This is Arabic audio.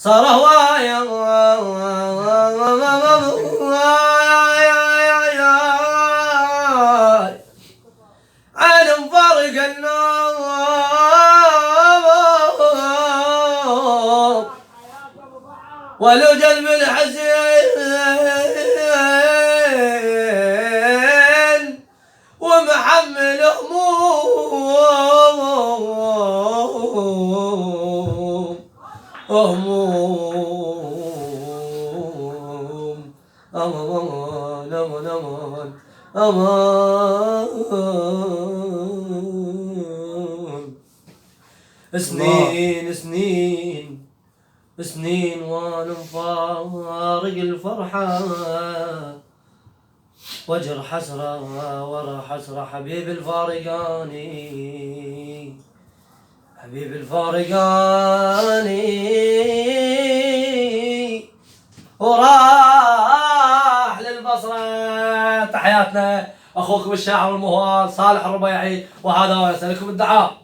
صار هوايا عين مفارق النوم ولو جلب الحزين ومحمل هموم أمان أمان أمان أمان سنين سنين سنين وانا مفارق الفرحة وجر حسرة ورا حسرة حبيب الفارقاني حبيب الفارقاني وراح للبصرة. تحياتنا اخوكم الشاعر المهوار صالح الربيعي، وهذا ويسألكم الدعاء.